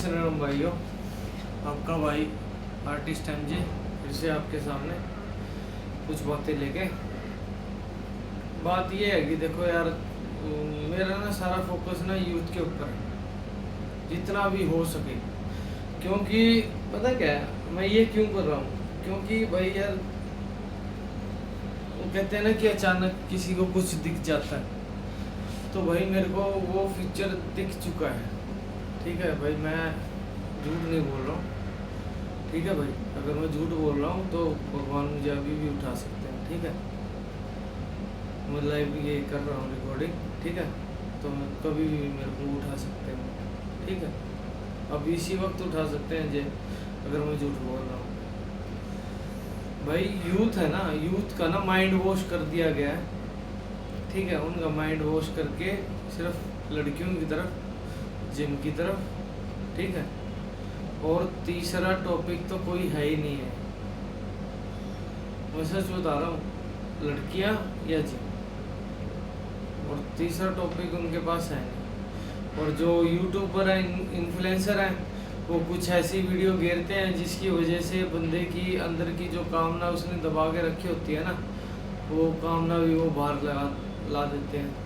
श्री राम भाइयों, आपका भाई आर्टिस्ट एमजे फिर से आपके सामने कुछ बातें लेके। बात ये है कि देखो यार, मेरा ना सारा फोकस ना यूथ के ऊपर है जितना भी हो सके। क्योंकि पता क्या है, मैं ये क्यों कर रहा हूँ, क्योंकि भाई यार वो कहते हैं ना कि अचानक किसी को कुछ दिख जाता है, तो भाई मेरे को वो फ्यूचर दिख चुका है। ठीक है भाई, मैं झूठ नहीं बोल रहा हूँ। ठीक है भाई, अगर मैं झूठ बोल रहा हूँ तो भगवान मुझे अभी भी उठा सकते हैं। ठीक है, मैं लाइव ये कर रहा हूँ रिकॉर्डिंग। ठीक है, तो मैं कभी भी मेरे को उठा सकते हैं। ठीक है, अब इसी वक्त उठा सकते हैं जे अगर मैं झूठ बोल रहा हूँ। भाई यूथ है ना, यूथ का ना माइंड वॉश कर दिया गया है। ठीक है, उनका माइंड वॉश करके सिर्फ लड़कियों की तरफ, जिम की तरफ। ठीक है, और तीसरा टॉपिक तो कोई है ही नहीं है। मैं सच बता रहा हूँ, लड़कियां या जिम, और तीसरा टॉपिक उनके पास है नहीं। और जो यूट्यूबर हैं, इन्फ्लुएंसर हैं, वो कुछ ऐसी वीडियो घेरते हैं जिसकी वजह से बंदे की अंदर की जो कामना उसने दबा के रखी होती है ना, वो कामना भी वो बाहर ला देते हैं।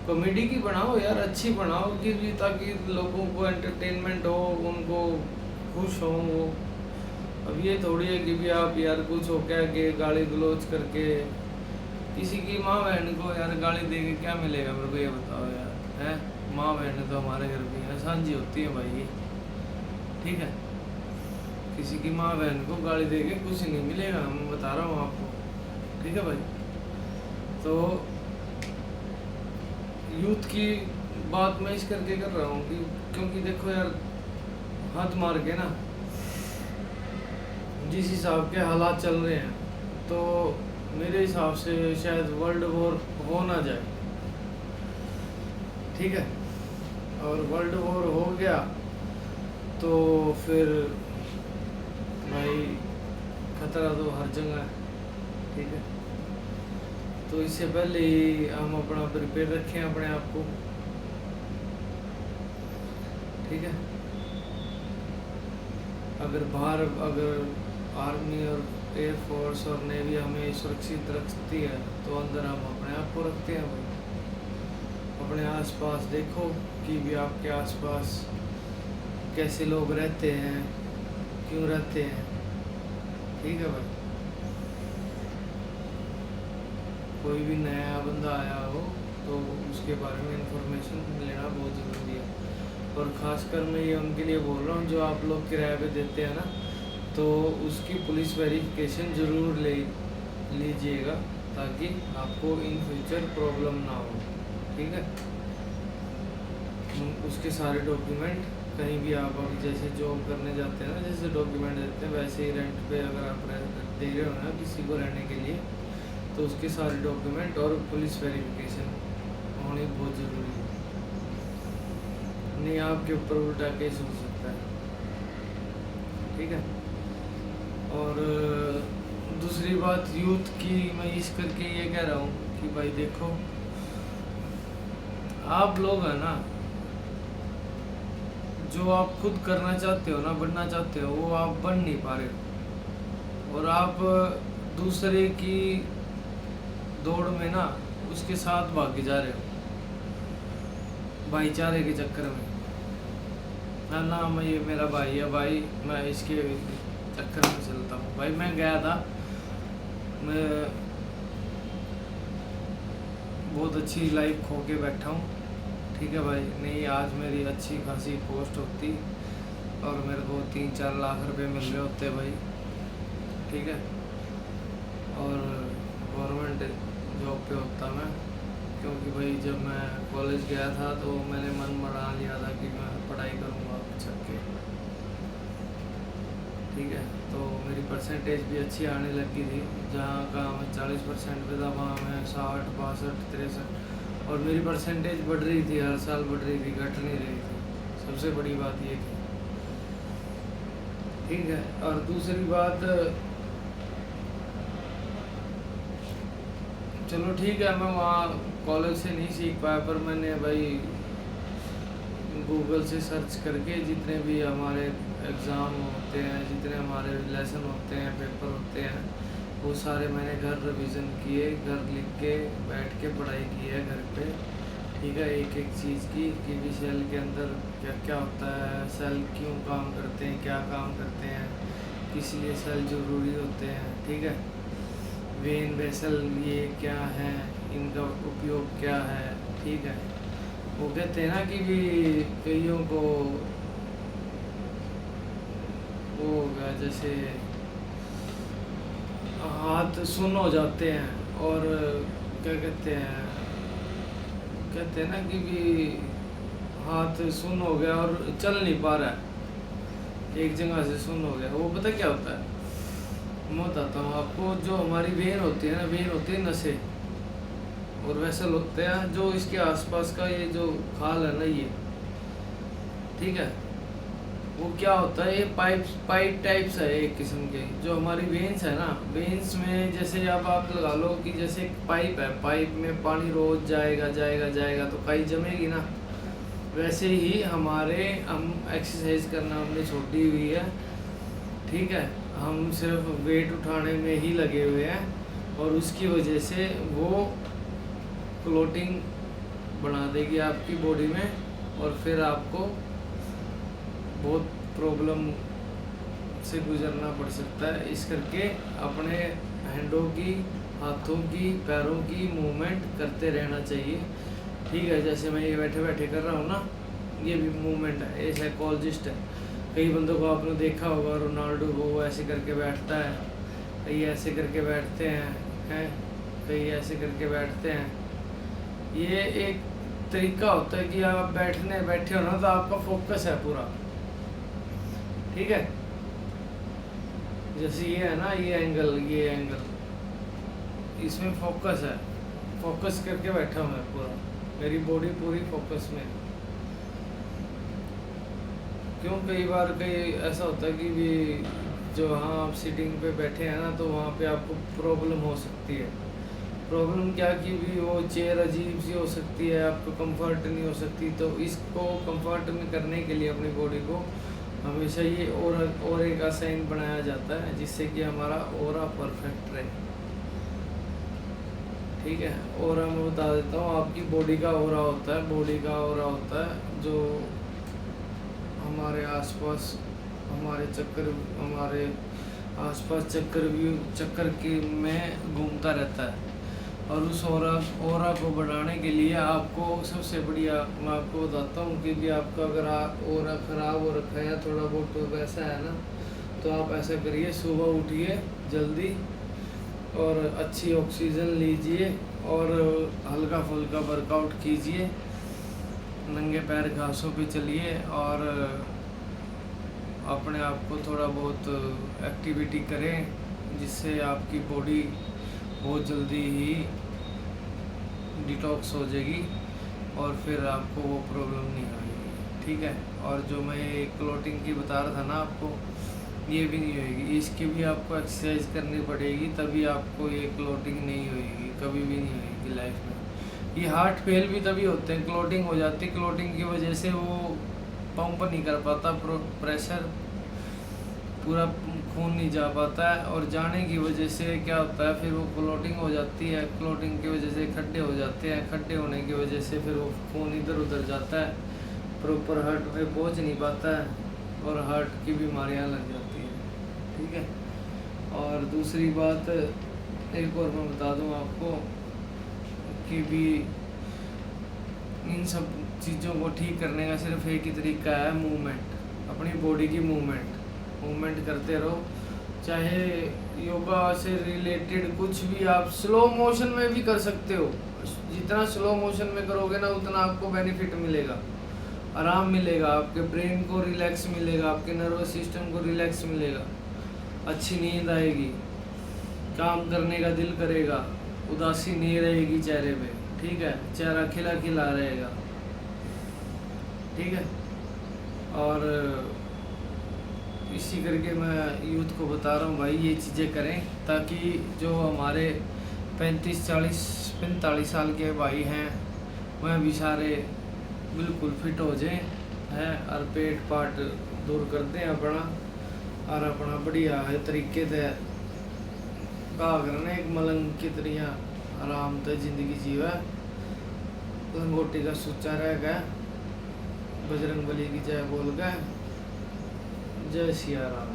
कॉमेडी की बनाओ यार, अच्छी बनाओ कि भी, ताकि लोगों को एंटरटेनमेंट हो, उनको खुश हो वो। अब ये थोड़ी है कि भी आप यार कुछ हो क्या कि गाली गलौज करके किसी की माँ बहन को यार गाली दे के क्या मिलेगा, मेरे को ये बताओ यार। है, माँ बहन तो हमारे घर भी है, सांझी होती है भाई ये। ठीक है, किसी की माँ बहन को गाली दे के कुछ नहीं मिलेगा, मैं बता रहा हूँ आपको। ठीक है भाई, तो यूथ की बात मैं इस करके कर रहा हूँ कि क्योंकि देखो यार, हाथ मार के ना जिस हिसाब के हालात चल रहे हैं, तो मेरे हिसाब से शायद वर्ल्ड वॉर हो ना जाए। ठीक है, और वर्ल्ड वॉर हो गया तो फिर भाई खतरा तो हर जगह है। ठीक है, तो इससे पहले ही हम अपना प्रिपेयर रखें अपने आप को। ठीक है, अगर आर्मी और एयरफोर्स और नेवी हमें सुरक्षित रखती है, तो अंदर हम अपने आप को रखते हैं भाई। अपने आसपास देखो कि भी आपके आसपास कैसे लोग रहते हैं, क्यों रहते हैं। ठीक है भाई, कोई भी नया बंदा आया हो तो उसके बारे में इंफॉर्मेशन लेना बहुत ज़रूरी है। और ख़ासकर मैं ये उनके लिए बोल रहा हूँ जो आप लोग किराए पे देते हैं ना, तो उसकी पुलिस वेरिफिकेशन ज़रूर ले लीजिएगा, ताकि आपको इन फ्यूचर प्रॉब्लम ना हो। ठीक है, उसके सारे डॉक्यूमेंट, कहीं भी आप अभी जैसे जॉब करने जाते हैं ना, जैसे डॉक्यूमेंट देते हैं, वैसे ही रेंट पे अगर आप दे रहे हो ना किसी को रहने के लिए, तो उसके सारे डॉक्यूमेंट और पुलिस वेरिफिकेशन होनी बहुत ज़रूरी है। नहीं आपके ऊपर उल्टा केस हो सकता है। ठीक है, और दूसरी बात यूथ की मैं इस करके ये कह रहा हूँ कि भाई देखो, आप लोग है ना, जो आप खुद करना चाहते हो ना, बनना चाहते हो, वो आप बन नहीं पा रहे हो। और आप दूसरे की दौड़ में ना उसके साथ भागे जा रहे हो, भाईचारे के चक्कर में। ना ना, मैं ये मेरा भाई है भाई, मैं इसके चक्कर में चलता हूँ। भाई मैं गया था, मैं बहुत अच्छी लाइफ खो के बैठा हूँ। ठीक है भाई, नहीं आज मेरी अच्छी खासी पोस्ट होती और मेरे को 3-4 लाख रुपए मिल रहे होते भाई। ठीक है, और गवर्नमेंट जॉब पे होता मैं, क्योंकि भाई जब मैं कॉलेज गया था तो मैंने मन बना लिया था कि मैं पढ़ाई करूँगा छक के। ठीक है, तो मेरी परसेंटेज भी अच्छी आने लगी थी। जहाँ का मैं 40% पे था, वहाँ मैं 60, 62, 63, और मेरी परसेंटेज बढ़ रही थी, हर साल बढ़ रही थी, घट नहीं रही थी। सबसे बड़ी बात ये थी। ठीक है, और दूसरी बात, चलो ठीक है, मैं वहाँ कॉलेज से नहीं सीख पाया, पर मैंने भाई गूगल से सर्च करके जितने भी हमारे एग्ज़ाम होते हैं, जितने हमारे लेसन होते हैं, पेपर होते हैं, वो सारे मैंने घर रिवीजन किए, घर लिख के बैठ के पढ़ाई की है घर पे। ठीक है, एक एक चीज़ की कि भी सेल के अंदर क्या क्या होता है, सेल क्यों काम करते हैं, क्या काम करते हैं, किस लिए सेल ज़रूरी होते हैं। ठीक है, वेन वेसल ये क्या है, इनका उपयोग क्या है। ठीक है, वो कहते हैं ना कि भी कईयों को वो हो गया, जैसे हाथ सुन्न हो जाते हैं और क्या कहते हैं ना कि भी हाथ सुन्न हो गया और चल नहीं पा रहा है, एक जगह से सुन्न हो गया। वो पता क्या होता है, मैं बताता हूँ आपको। जो हमारी वेन होती है ना, वेन होती है नसें, और वेसल होते हैं जो इसके आसपास का ये जो खाल है ना ये, ठीक है, वो क्या होता है, ये पाइप टाइप्स है एक किस्म के। जो हमारी वेन्स है ना, वेन्स में जैसे अब आप लगा लो कि जैसे एक पाइप है, पाइप में पानी रोज जाएगा जाएगा जाएगा तो काई जमेगी ना। वैसे ही हम एक्सरसाइज करना हमने छोड़ी हुई है। ठीक है, हम सिर्फ वेट उठाने में ही लगे हुए हैं और उसकी वजह से वो क्लोटिंग बना देगी आपकी बॉडी में, और फिर आपको बहुत प्रॉब्लम से गुजरना पड़ सकता है। इस करके अपने हैंडों की, हाथों की, पैरों की मूवमेंट करते रहना चाहिए। ठीक है, जैसे मैं ये बैठे बैठे कर रहा हूँ ना, ये भी मूवमेंट है, ये साइकोलॉजिस्ट है। कई बंदों को आपने देखा होगा, रोनाल्डो को वो ऐसे करके बैठता है, कई ऐसे करके बैठते हैं, कई ऐसे करके बैठते हैं। ये एक तरीका होता है कि आप बैठे हो ना तो आपका फोकस है पूरा। ठीक है, जैसे ये है ना, ये एंगल इसमें फोकस है, फोकस करके बैठा हूँ मैं पूरा, मेरी बॉडी पूरी फोकस में। क्यों कई बार ऐसा होता है कि भी जो हाँ आप सिटिंग पे बैठे हैं ना, तो वहाँ पे आपको प्रॉब्लम हो सकती है। प्रॉब्लम क्या कि भी वो चेयर अजीब सी हो सकती है, आपको कंफर्ट नहीं हो सकती। तो इसको कंफर्ट में करने के लिए अपनी बॉडी को हमेशा ये और का साइन बनाया जाता है, जिससे कि हमारा ऑरा परफेक्ट रहे। ठीक है, ऑरा मैं बता देता हूँ, आपकी बॉडी का ऑरा होता है, बॉडी का ऑरा होता है जो हमारे आसपास हमारे आसपास चक्कर के में घूमता रहता है। और उस ऑरा को बढ़ाने के लिए आपको सबसे बढ़िया मैं आपको बताता हूँ कि भी आपका अगर ऑरा ख़राब हो रखा है या थोड़ा बहुत तो वैसा है ना, तो आप ऐसा करिए, सुबह उठिए जल्दी और अच्छी ऑक्सीजन लीजिए और हल्का फुल्का वर्कआउट कीजिए, नंगे पैर घासों पे चलिए और अपने आप को थोड़ा बहुत एक्टिविटी करें, जिससे आपकी बॉडी बहुत जल्दी ही डिटॉक्स हो जाएगी और फिर आपको वो प्रॉब्लम नहीं होगी। ठीक है, और जो मैं क्लोटिंग की बता रहा था ना आपको, ये भी नहीं होएगी, इसकी भी आपको एक्सरसाइज करनी पड़ेगी, तभी आपको ये क्लोटिंग नहीं होएगी, कभी भी नहीं होएगी लाइफ में। ये हार्ट फेल भी तभी होते हैं, क्लोटिंग हो जाती है, क्लोटिंग की वजह से वो पंप नहीं कर पाता, प्रेशर पूरा खून नहीं जा पाता है, और जाने की वजह से क्या होता है, फिर वो क्लोटिंग हो जाती है, क्लोटिंग की वजह से खड्डे हो जाते हैं, खड्डे होने की वजह से फिर वो खून इधर उधर जाता है, प्रॉपर हार्ट पे पहुंच नहीं पाता है और हार्ट की बीमारियां लग जाती हैं। ठीक है, और दूसरी बात एक और मैं बता दूं आपको कि भी इन सब चीज़ों को ठीक करने का सिर्फ एक ही तरीका है, मूवमेंट, अपनी बॉडी की मूवमेंट करते रहो। चाहे योगा से रिलेटेड कुछ भी आप स्लो मोशन में भी कर सकते हो, जितना स्लो मोशन में करोगे ना उतना आपको बेनिफिट मिलेगा, आराम मिलेगा, आपके ब्रेन को रिलैक्स मिलेगा, आपके नर्वस सिस्टम को रिलैक्स मिलेगा, अच्छी नींद आएगी, काम करने का दिल करेगा, उदासी नहीं रहेगी चेहरे पे। ठीक है, चेहरा खिला खिला रहेगा। ठीक है, और इसी करके मैं यूथ को बता रहा हूँ भाई, ये चीज़ें करें ताकि जो हमारे 45 साल के भाई हैं वह भी सारे बिल्कुल फिट हो जाएं है और पेट पाट दूर कर दें अपना और अपना बढ़िया है तरीके से का करना एक मलंग की तरह आराम से जिंदगी जीवा लंगोटी का सुच्चा रह गया बजरंग बली की जय बोल गए जय सिया राम।